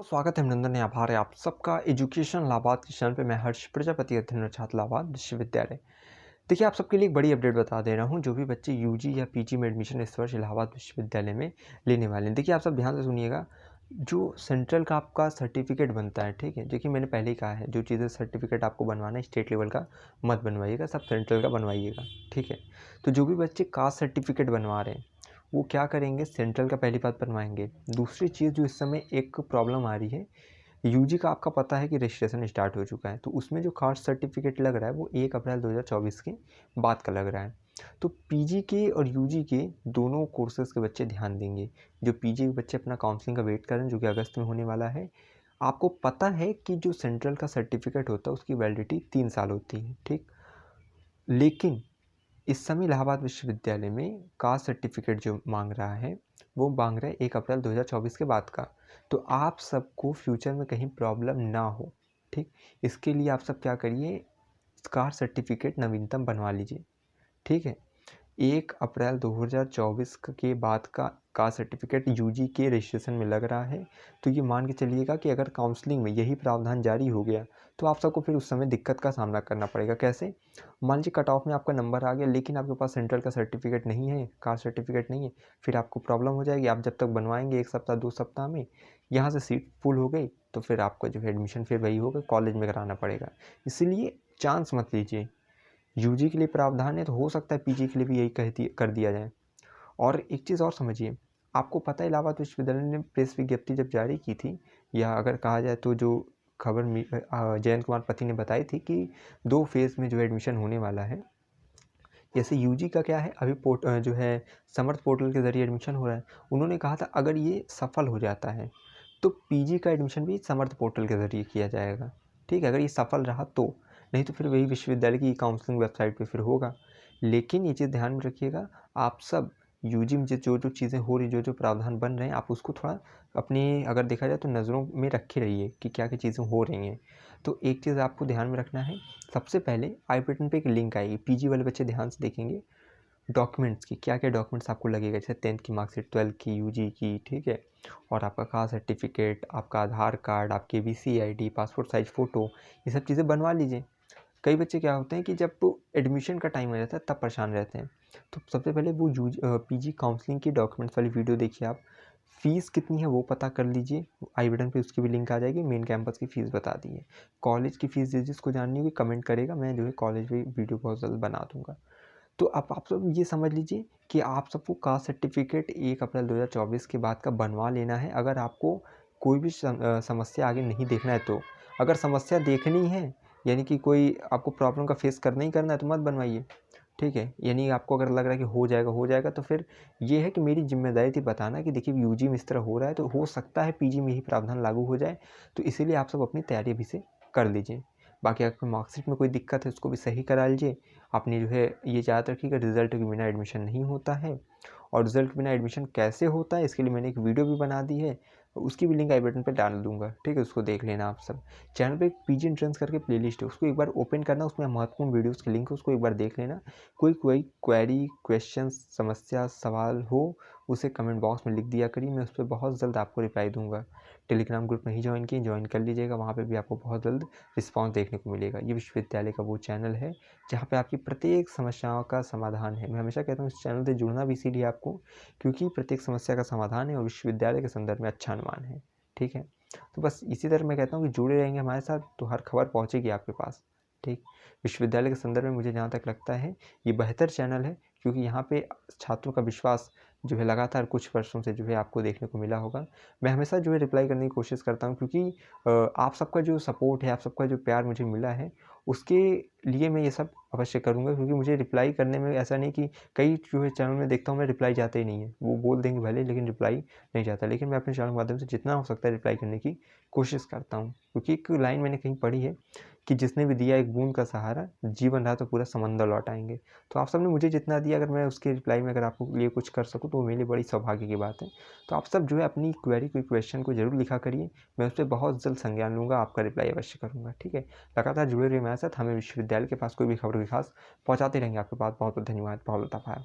स्वागत है अभिनंदन है आभार है आप सबका एजुकेशन इलाहाबाद के चैनल पे। मैं हर्ष प्रजापति अध्ययन छात्र इलाहाबाद विश्वविद्यालय। देखिए, आप सबके लिए एक बड़ी अपडेट बता दे रहा हूँ। जो भी बच्चे यूजी या पीजी में एडमिशन इस वर्ष इलाहाबाद विश्वविद्यालय में लेने वाले हैं, देखिए आप सब ध्यान से सुनिएगा। जो सेंट्रल का आपका सर्टिफिकेट बनता है, ठीक है, देखिए मैंने पहले ही कहा है, जो चीज़ें सर्टिफिकेट आपको बनवाना है स्टेट लेवल का मत बनवाइएगा, सब सेंट्रल का बनवाइएगा, ठीक है। तो जो भी बच्चे कास्ट सर्टिफिकेट बनवा रहे हैं वो क्या करेंगे, सेंट्रल का पहली बात बनवाएंगे। दूसरी चीज़ जो इस समय एक प्रॉब्लम आ रही है, यूजी का आपका पता है कि रजिस्ट्रेशन स्टार्ट हो चुका है, तो उसमें जो कास्ट सर्टिफिकेट लग रहा है वो 1 अप्रैल 2024 के बाद का लग रहा है। तो पीजी के और यूजी के दोनों कोर्सेज़ के बच्चे ध्यान देंगे। जो पीजी के बच्चे अपना काउंसलिंग का वेट कर रहे हैं, जो कि अगस्त में होने वाला है। आपको पता है कि जो सेंट्रल का सर्टिफिकेट होता है उसकी वैलिडिटी 3 साल होती है, ठीक। लेकिन इस समय इलाहाबाद विश्वविद्यालय में कास्ट सर्टिफिकेट जो मांग रहा है वो मांग रहा है 1 अप्रैल 2024 के बाद का। तो आप सबको फ्यूचर में कहीं प्रॉब्लम ना हो, ठीक, इसके लिए आप सब क्या करिए, कास्ट सर्टिफिकेट नवीनतम बनवा लीजिए, ठीक है। 1 अप्रैल 2024 के बाद का सर्टिफिकेट यूजी के रजिस्ट्रेशन में लग रहा है। तो ये मान के चलिएगा कि अगर काउंसलिंग में यही प्रावधान जारी हो गया तो आप सबको फिर उस समय दिक्कत का सामना करना पड़ेगा। कैसे? मान लीजिए कट ऑफ में आपका नंबर आ गया लेकिन आपके पास सेंट्रल का सर्टिफिकेट नहीं है, कास्ट सर्टिफिकेट नहीं है, फिर आपको प्रॉब्लम हो जाएगी। आप जब तक बनवाएंगे 1 सप्ताह 2 सप्ताह में यहाँ से सीट फुल हो गई तो फिर आपका जो है एडमिशन फिर वही होगा, कॉलेज में कराना पड़ेगा। इसीलिए चांस मत लीजिए। यूजी के लिए प्रावधान है तो हो सकता है पीजी के लिए भी यही कर दिया जाए। और एक चीज़ और समझिए, आपको पता है इलाहाबाद विश्वविद्यालय ने प्रेस विज्ञप्ति जब जारी की थी, या अगर कहा जाए तो जो खबर जयंत कुमार पति ने बताई थी कि 2 फेज़ में जो एडमिशन होने वाला है। जैसे यूजी का क्या है, अभी जो है समर्थ पोर्टल के ज़रिए एडमिशन हो रहा है। उन्होंने कहा था अगर ये सफल हो जाता है तो पीजी का एडमिशन भी समर्थ पोर्टल के ज़रिए किया जाएगा, ठीक है, अगर ये सफल रहा तो। नहीं तो फिर वही विश्वविद्यालय की काउंसलिंग वेबसाइट पे फिर होगा। लेकिन ये चीज़ ध्यान में रखिएगा, आप सब यूजी में जो जो चीज़ें हो रही, जो जो प्रावधान बन रहे हैं, आप उसको थोड़ा अपनी, अगर देखा जाए तो नज़रों में रखे रहिए कि क्या क्या चीज़ें हो रही हैं। तो एक चीज़ आपको ध्यान में रखना है, सबसे पहले आई बटन पे एक लिंक आएगी, पीजी वाले बच्चे ध्यान से देखेंगे। डॉक्यूमेंट्स की क्या क्या डॉक्यूमेंट्स आपको लगेगा, जैसे 10th की मार्कशीट, 12th की, यूजी की, ठीक है, और आपका कास्ट सर्टिफिकेट, आपका आधार कार्ड, आपकी BC ID, passport size photo, ये सब चीज़ें बनवा लीजिए। कई बच्चे क्या होते हैं कि जब एडमिशन का टाइम आ जाता है तब परेशान रहते हैं। तो सबसे पहले वो पीजी काउंसलिंग की डॉक्यूमेंट्स वाली वीडियो देखिए आप। फ़ीस कितनी है वो पता कर लीजिए, आई बटन पे उसकी भी लिंक आ जाएगी। मेन कैंपस की फ़ीस बता दी है। कॉलेज की फ़ीस जिसको जाननी होगी कमेंट करेगा, मैं जो है कॉलेज भी वीडियो बहुत जल्द बना दूँगा। तो अब आप सब ये समझ लीजिए कि आप सबको कास्ट सर्टिफिकेट 1 अप्रैल 2024 के बाद का बनवा लेना है। अगर आपको कोई भी समस्या आगे नहीं देखना है तो। अगर समस्या देखनी है, यानी कि कोई आपको प्रॉब्लम का फेस करना ही करना है तो मत बनवाइए, ठीक है। यानी आपको अगर लग रहा है कि हो जाएगा तो फिर ये है कि मेरी जिम्मेदारी थी बताना कि देखिए यूजी में इस तरह हो रहा है, तो हो सकता है पीजी में ही प्रावधान लागू हो जाए। तो इसीलिए आप सब अपनी तैयारी अभी से कर लीजिए। बाकी अगर मार्कशीट में कोई दिक्कत है उसको भी सही करा लीजिए। आपने जो है ये याद रखिएगा, रिजल्ट के बिना एडमिशन नहीं होता है। और रिजल्ट के बिना एडमिशन कैसे होता है इसके लिए मैंने एक वीडियो भी बना दी है, उसकी भी लिंक आई बटन पे डाल दूंगा, ठीक है, उसको देख लेना आप सब। चैनल पे एक पीजी एंट्रेंस करके प्लेलिस्ट है, उसको एक बार ओपन करना, उसमें महत्वपूर्ण वीडियोस की लिंक है, उसको एक बार देख लेना। कोई क्वेरी, क्वेश्चन, समस्या, सवाल हो उसे कमेंट बॉक्स में लिख दिया करिए, मैं उस पर बहुत जल्द आपको रिप्लाई दूंगा। टेलीग्राम ग्रुप नहीं ज्वाइन कर लीजिएगा, वहाँ पे भी आपको बहुत जल्द रिस्पांस देखने को मिलेगा। ये विश्वविद्यालय का वो चैनल है जहाँ पे आपकी प्रत्येक समस्याओं का समाधान है। मैं हमेशा कहता हूँ इस चैनल से जुड़ना भी इसीलिए आपको, क्योंकि प्रत्येक समस्या का समाधान है और विश्वविद्यालय के संदर्भ में अच्छा अनुमान है, ठीक है। तो बस इसी तरह मैं कहता हूँ कि जुड़े रहेंगे हमारे साथ तो हर खबर पहुँचेगी आपके पास, ठीक। विश्वविद्यालय के संदर्भ में मुझे जहाँ तक लगता है ये बेहतर चैनल है, क्योंकि यहाँ पे छात्रों का विश्वास जो है लगातार कुछ वर्षों से जो है आपको देखने को मिला होगा। मैं हमेशा जो है रिप्लाई करने की कोशिश करता हूँ, क्योंकि आप सबका जो सपोर्ट है, आप सबका जो प्यार मुझे मिला है, उसके लिए मैं ये सब अवश्य करूँगा। क्योंकि मुझे रिप्लाई करने में ऐसा नहीं कि कई जो है चैनल में देखता हूँ मैं रिप्लाई जाता ही नहीं है, वो बोल देंगे भले लेकिन रिप्लाई नहीं जाता। लेकिन मैं अपने चैनल के माध्यम से जितना हो सकता है रिप्लाई करने की कोशिश करता हूँ, क्योंकि एक लाइन मैंने कहीं पढ़ी है कि जिसने भी दिया एक बूंद का सहारा, जीवन रहा तो पूरा समंदर लौट आएंगे। तो आप सबने मुझे जितना दिया, अगर मैं उसके रिप्लाई में अगर आपको लिए कुछ कर सकूँ तो वो मेरे लिए बड़ी सौभाग्य की बात है। तो आप सब जो है अपनी क्वेरी, कोई क्वेश्चन को जरूर लिखा करिए, मैं उस पर बहुत जल्द संज्ञान लूँगा, आपका रिप्लाई अवश्य करूँगा, ठीक है। लगातार जुड़े रहिए मेरे साथ, हमें विश्वविद्यालय के पास कोई भी खबर की खास पहुँचाते रहेंगे आपके पास। बहुत बहुत धन्यवाद, बहुत बहुत आभार।